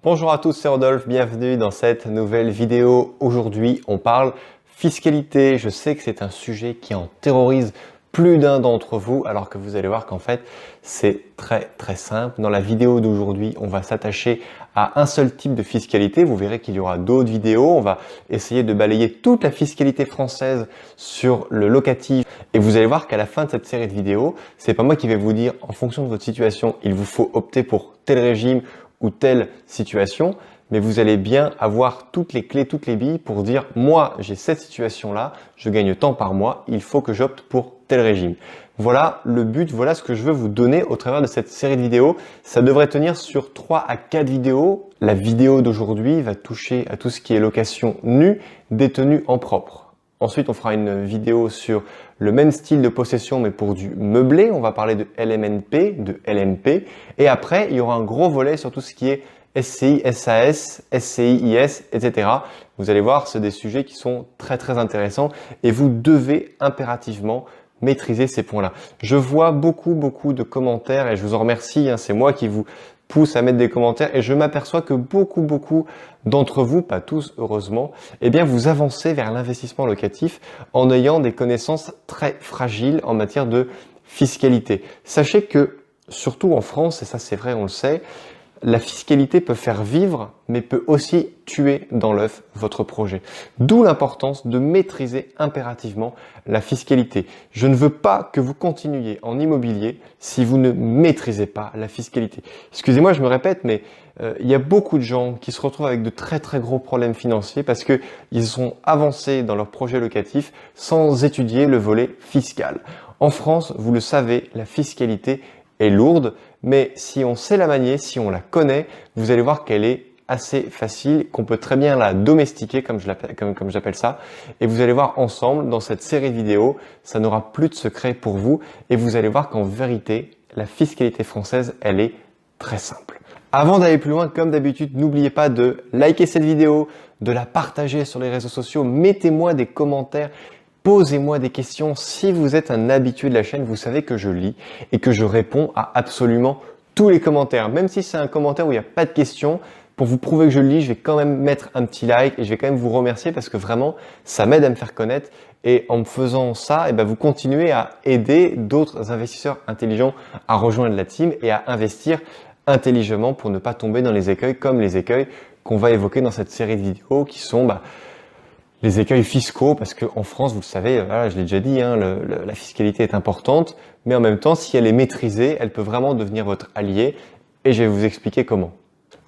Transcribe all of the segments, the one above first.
Bonjour à tous, c'est Rodolphe, bienvenue dans cette nouvelle vidéo. Aujourd'hui, on parle fiscalité. Je sais que c'est un sujet qui en terrorise plus d'un d'entre vous, alors que vous allez voir qu'en fait, c'est très simple. Dans la vidéo d'aujourd'hui, on va s'attacher à un seul type de fiscalité. Vous verrez qu'il y aura d'autres vidéos. On va essayer de balayer toute la fiscalité française sur le locatif. Et vous allez voir qu'à la fin de cette série de vidéos, c'est pas moi qui vais vous dire, en fonction de votre situation, il vous faut opter pour tel régime ou telle situation, mais vous allez bien avoir toutes les clés, toutes les billes pour dire « moi, j'ai cette situation-là, je gagne tant par mois, il faut que j'opte pour tel régime ». Voilà le but, voilà ce que je veux vous donner au travers de cette série de vidéos. Ça devrait tenir sur 3 à 4 vidéos. La vidéo d'aujourd'hui va toucher à tout ce qui est location nue, détenue en propre. Ensuite, on fera une vidéo sur le même style de possession, mais pour du meublé. On va parler de LMNP, de LMP. Et après, il y aura un gros volet sur tout ce qui est SCI, SAS, SCI, IS, etc. Vous allez voir, c'est des sujets qui sont très intéressants et vous devez impérativement maîtriser ces points-là. Je vois beaucoup de commentaires et je vous en remercie. C'est moi qui vous pousse à mettre des commentaires et je m'aperçois que beaucoup d'entre vous, pas tous heureusement, eh bien vous avancez vers l'investissement locatif en ayant des connaissances très fragiles en matière de fiscalité. Sachez que, surtout en France, et ça c'est vrai, on le sait, la fiscalité peut faire vivre, mais peut aussi tuer dans l'œuf votre projet. D'où l'importance de maîtriser impérativement la fiscalité. Je ne veux pas que vous continuiez en immobilier si vous ne maîtrisez pas la fiscalité. Excusez-moi, je me répète, mais il y a beaucoup de gens qui se retrouvent avec de très gros problèmes financiers parce qu'ils sont avancés dans leur projet locatif sans étudier le volet fiscal. En France, vous le savez, la fiscalité est lourde, mais si on sait la manier, si on la connaît, vous allez voir qu'elle est assez facile, qu'on peut très bien la domestiquer, comme j'appelle ça. Et vous allez voir ensemble, dans cette série de vidéos, ça n'aura plus de secret pour vous. Et vous allez voir qu'en vérité, la fiscalité française, elle est très simple. Avant d'aller plus loin, comme d'habitude, n'oubliez pas de liker cette vidéo, de la partager sur les réseaux sociaux. Mettez-moi des commentaires. Posez-moi des questions. Si vous êtes un habitué de la chaîne, vous savez que je lis et que je réponds à absolument tous les commentaires. Même si c'est un commentaire où il n'y a pas de questions, pour vous prouver que je le lis, je vais quand même mettre un petit like et je vais quand même vous remercier parce que vraiment, ça m'aide à me faire connaître. Et en me faisant ça, vous continuez à aider d'autres investisseurs intelligents à rejoindre la team et à investir intelligemment pour ne pas tomber dans les écueils comme les écueils qu'on va évoquer dans cette série de vidéos qui sont les écueils fiscaux, parce qu'en France, vous le savez, voilà, je l'ai déjà dit, la fiscalité est importante, mais en même temps, si elle est maîtrisée, elle peut vraiment devenir votre allié, et je vais vous expliquer comment.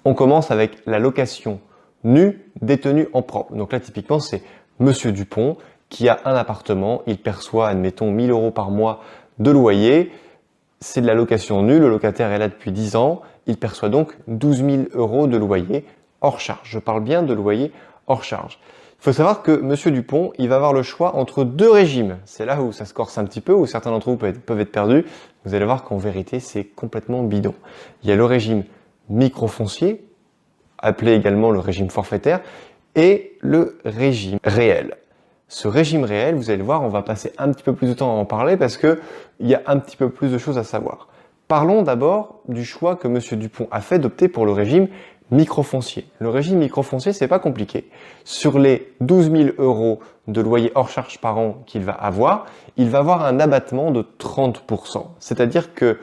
On commence avec la location nue détenue en propre. Donc là, typiquement, c'est Monsieur Dupont qui a un appartement, il perçoit, admettons, 1 000 € par mois de loyer, c'est de la location nue, le locataire est là depuis 10 ans, il perçoit donc 12 000 € de loyer hors charge. Je parle bien de loyer hors charge. Il faut savoir que Monsieur Dupont, il va avoir le choix entre 2 régimes. C'est là où ça se corse un petit peu, où certains d'entre vous peuvent être perdus. Vous allez voir qu'en vérité, c'est complètement bidon. Il y a le régime microfoncier, appelé également le régime forfaitaire, et le régime réel. Ce régime réel, vous allez voir, on va passer un petit peu plus de temps à en parler parce qu'il y a un petit peu plus de choses à savoir. Parlons d'abord du choix que Monsieur Dupont a fait d'opter pour le régime microfoncier. Le régime microfoncier, c'est pas compliqué. Sur les 12 000 € de loyer hors charge par an qu'il va avoir, il va avoir un abattement de 30%. C'est-à-dire que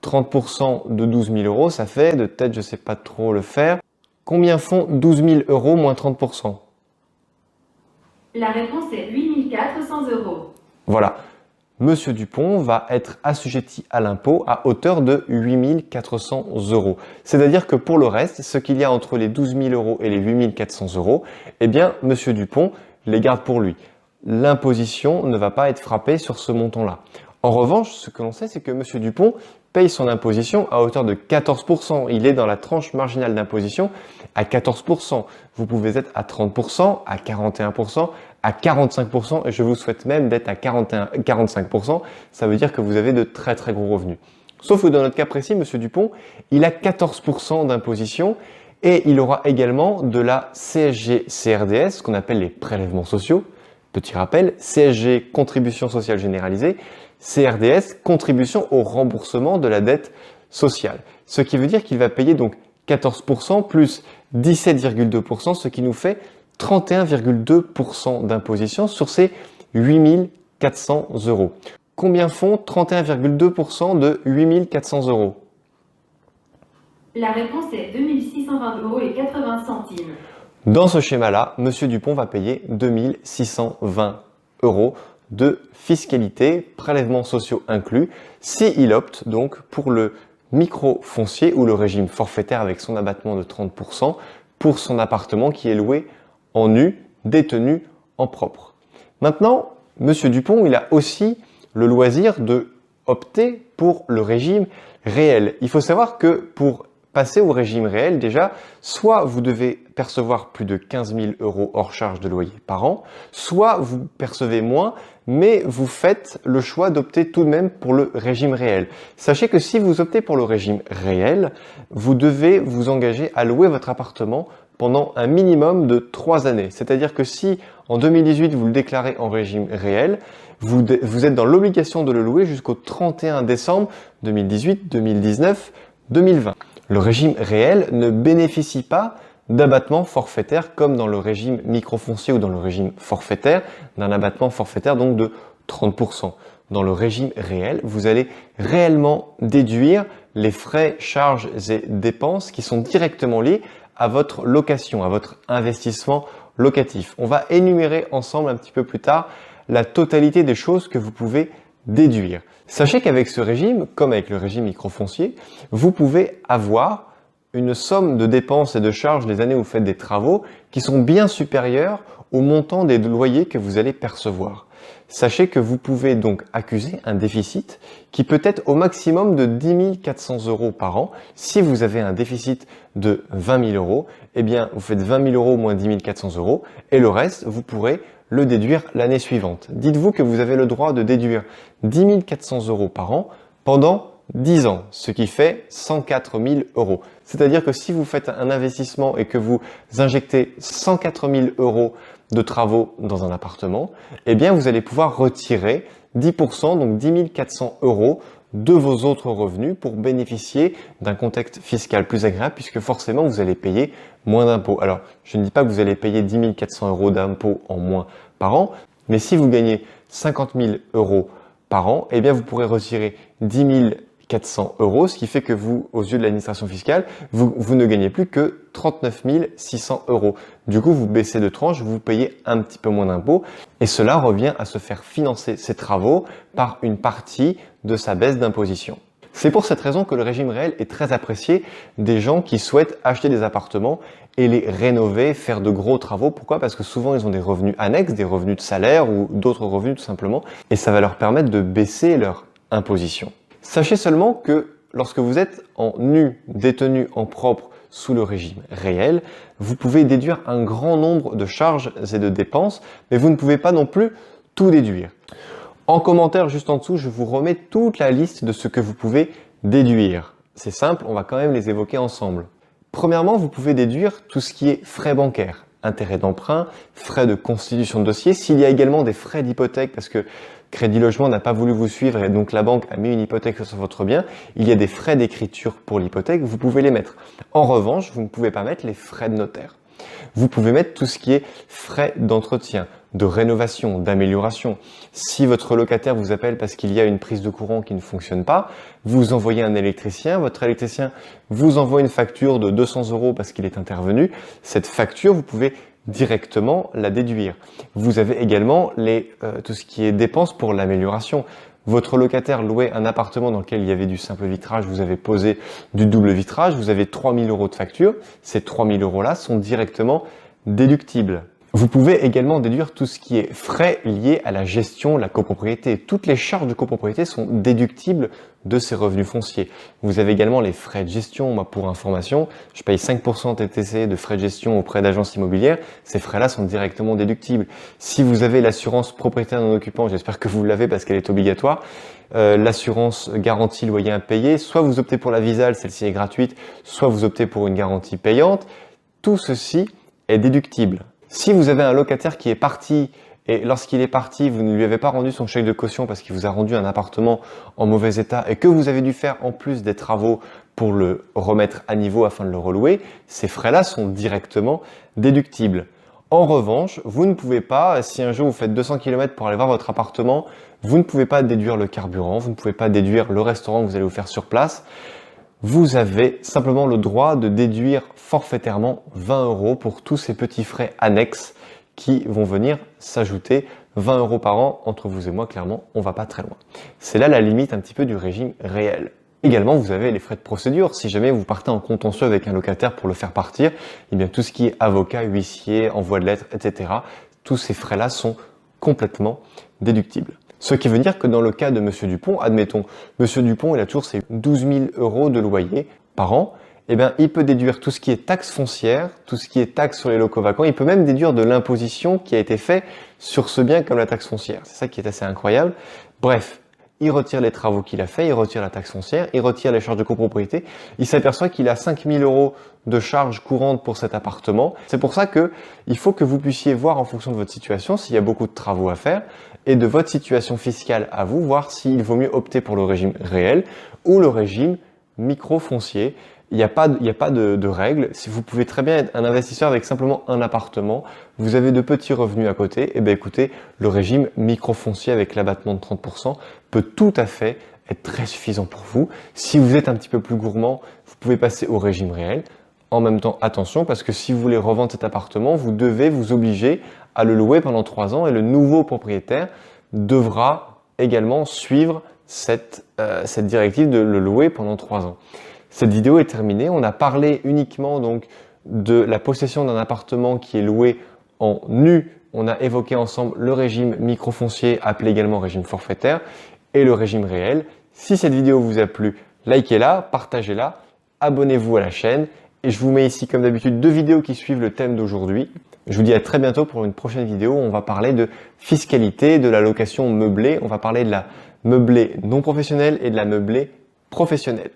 30% de 12 000 €, ça fait, de tête, je sais pas trop le faire. Combien font 12 000 € moins 30%? La réponse est 8 400 €. Voilà. Monsieur Dupont va être assujetti à l'impôt à hauteur de 8 400 €. C'est-à-dire que pour le reste, ce qu'il y a entre les 12 000 € et les 8 400 €, eh bien, Monsieur Dupont les garde pour lui. L'imposition ne va pas être frappée sur ce montant-là. En revanche, ce que l'on sait, c'est que Monsieur Dupont paye son imposition à hauteur de 14%. Il est dans la tranche marginale d'imposition à 14%. Vous pouvez être à 30%, à 41%, à 45%, et je vous souhaite même d'être à 45%. Ça veut dire que vous avez de très gros revenus. Sauf que dans notre cas précis, Monsieur Dupont, il a 14% d'imposition et il aura également de la CSG-CRDS, ce qu'on appelle les prélèvements sociaux. Petit rappel, CSG, contribution sociale généralisée, CRDS, contribution au remboursement de la dette sociale. Ce qui veut dire qu'il va payer donc 14% plus 17,2%, ce qui nous fait 31,2% d'imposition sur ces 8 400 euros. Combien font 31,2% de 8 400 euros? La réponse est 2 620 euros et 80 centimes. Dans ce schéma-là, Monsieur Dupont va payer 2 620 euros de fiscalité, prélèvements sociaux inclus, s'il opte donc pour le micro-foncier ou le régime forfaitaire avec son abattement de 30% pour son appartement qui est loué en nu, détenu en propre. Maintenant, Monsieur Dupont, il a aussi le loisir de opter pour le régime réel. Il faut savoir que pour passer au régime réel, déjà, soit vous devez percevoir plus de 15 000 euros hors charge de loyer par an, soit vous percevez moins, mais vous faites le choix d'opter tout de même pour le régime réel. Sachez que si vous optez pour le régime réel, vous devez vous engager à louer votre appartement pendant un minimum de 3 années. C'est-à-dire que si en 2018 vous le déclarez en régime réel, vous êtes dans l'obligation de le louer jusqu'au 31 décembre 2018, 2019, 2020. Le régime réel ne bénéficie pas d'abattement forfaitaire comme dans le régime microfoncier ou dans le régime forfaitaire, d'un abattement forfaitaire donc de 30%. Dans le régime réel, vous allez réellement déduire les frais, charges et dépenses qui sont directement liés à votre location, à votre investissement locatif. On va énumérer ensemble un petit peu plus tard la totalité des choses que vous pouvez déduire. Sachez qu'avec ce régime, comme avec le régime microfoncier, vous pouvez avoir une somme de dépenses et de charges les années où vous faites des travaux qui sont bien supérieures au montant des loyers que vous allez percevoir. Sachez que vous pouvez donc accuser un déficit qui peut être au maximum de 10 400 euros par an. Si vous avez un déficit de 20 000 euros, eh bien vous faites 20 000 euros moins 10 400 euros et le reste, vous pourrez le déduire l'année suivante. Dites-vous que vous avez le droit de déduire 10 400 euros par an pendant 10 ans, ce qui fait 104 000 euros. C'est-à-dire que si vous faites un investissement et que vous injectez 104 000 euros de travaux dans un appartement, eh bien vous allez pouvoir retirer 10%, donc 10 400 euros de vos autres revenus pour bénéficier d'un contexte fiscal plus agréable puisque forcément vous allez payer moins d'impôts. Alors, je ne dis pas que vous allez payer 10 400 euros d'impôts en moins par an, mais si vous gagnez 50 000 euros par an, eh bien vous pourrez retirer 10 400 euros, ce qui fait que vous, aux yeux de l'administration fiscale, vous ne gagnez plus que 39 600 euros. Du coup, vous baissez de tranche, vous payez un petit peu moins d'impôts et cela revient à se faire financer ses travaux par une partie de sa baisse d'imposition. C'est pour cette raison que le régime réel est très apprécié des gens qui souhaitent acheter des appartements et les rénover, faire de gros travaux. Pourquoi? Parce que souvent ils ont des revenus annexes, des revenus de salaire ou d'autres revenus tout simplement et ça va leur permettre de baisser leur imposition. Sachez seulement que lorsque vous êtes en nu, détenu en propre sous le régime réel, vous pouvez déduire un grand nombre de charges et de dépenses, mais vous ne pouvez pas non plus tout déduire. En commentaire juste en dessous, je vous remets toute la liste de ce que vous pouvez déduire. C'est simple, on va quand même les évoquer ensemble. Premièrement, vous pouvez déduire tout ce qui est frais bancaires, intérêts d'emprunt, frais de constitution de dossier. S'il y a également des frais d'hypothèque parce que Crédit Logement n'a pas voulu vous suivre et donc la banque a mis une hypothèque sur votre bien, il y a des frais d'écriture pour l'hypothèque, vous pouvez les mettre. En revanche, vous ne pouvez pas mettre les frais de notaire. Vous pouvez mettre tout ce qui est frais d'entretien, de rénovation, d'amélioration. Si votre locataire vous appelle parce qu'il y a une prise de courant qui ne fonctionne pas, vous envoyez un électricien, votre électricien vous envoie une facture de 200 euros parce qu'il est intervenu. Cette facture, vous pouvez directement la déduire. Vous avez également tout ce qui est dépenses pour l'amélioration. Votre locataire louait un appartement dans lequel il y avait du simple vitrage, vous avez posé du double vitrage, vous avez 3 000 euros de facture. Ces 3 000 euros-là sont directement déductibles. Vous pouvez également déduire tout ce qui est frais liés à la gestion, la copropriété. Toutes les charges de copropriété sont déductibles de ces revenus fonciers. Vous avez également les frais de gestion. Moi, pour information, je paye 5% TTC de frais de gestion auprès d'agences immobilières. Ces frais-là sont directement déductibles. Si vous avez l'assurance propriétaire non occupant, j'espère que vous l'avez parce qu'elle est obligatoire, l'assurance garantie loyer impayé, soit vous optez pour la Visale, celle-ci est gratuite, soit vous optez pour une garantie payante. Tout ceci est déductible. Si vous avez un locataire qui est parti et lorsqu'il est parti, vous ne lui avez pas rendu son chèque de caution parce qu'il vous a rendu un appartement en mauvais état et que vous avez dû faire en plus des travaux pour le remettre à niveau afin de le relouer, ces frais-là sont directement déductibles. En revanche, vous ne pouvez pas, si un jour vous faites 200 km pour aller voir votre appartement, vous ne pouvez pas déduire le carburant, vous ne pouvez pas déduire le restaurant que vous allez vous faire sur place. Vous avez simplement le droit de déduire forfaitairement 20 € pour tous ces petits frais annexes qui vont venir s'ajouter. 20 € par an, entre vous et moi, clairement, on va pas très loin. C'est là la limite un petit peu du régime réel. Également, vous avez les frais de procédure. Si jamais vous partez en contentieux avec un locataire pour le faire partir, eh bien, tout ce qui est avocat, huissier, envoi de lettres, etc., tous ces frais-là sont complètement déductibles. Ce qui veut dire que dans le cas de Monsieur Dupont, admettons, Monsieur Dupont, il a toujours ses 12 000 € de loyer par an, eh bien, il peut déduire tout ce qui est taxe foncière, tout ce qui est taxe sur les locaux vacants, il peut même déduire de l'imposition qui a été faite sur ce bien comme la taxe foncière. C'est ça qui est assez incroyable. Bref, il retire les travaux qu'il a fait, il retire la taxe foncière, il retire les charges de copropriété. Il s'aperçoit qu'il a 5 000 € de charges courantes pour cet appartement. C'est pour ça que il faut que vous puissiez voir en fonction de votre situation s'il y a beaucoup de travaux à faire et de votre situation fiscale à vous, voir s'il vaut mieux opter pour le régime réel ou le régime micro-foncier. Il n'y a pas de règles. Si vous pouvez très bien être un investisseur avec simplement un appartement, vous avez de petits revenus à côté, et bien écoutez, le régime micro-foncier avec l'abattement de 30% peut tout à fait être très suffisant pour vous. Si vous êtes un petit peu plus gourmand, vous pouvez passer au régime réel. En même temps, attention, parce que si vous voulez revendre cet appartement, vous devez vous obliger à le louer pendant 3 ans et le nouveau propriétaire devra également suivre cette directive de le louer pendant 3 ans. Cette vidéo est terminée. On a parlé uniquement donc de la possession d'un appartement qui est loué en nu. On a évoqué ensemble le régime microfoncier, appelé également régime forfaitaire, et le régime réel. Si cette vidéo vous a plu, likez-la, partagez-la, abonnez-vous à la chaîne. Et je vous mets ici, comme d'habitude, 2 vidéos qui suivent le thème d'aujourd'hui. Je vous dis à très bientôt pour une prochaine vidéo. On va parler de fiscalité, de la location meublée. On va parler de la meublée non professionnelle et de la meublée professionnelle.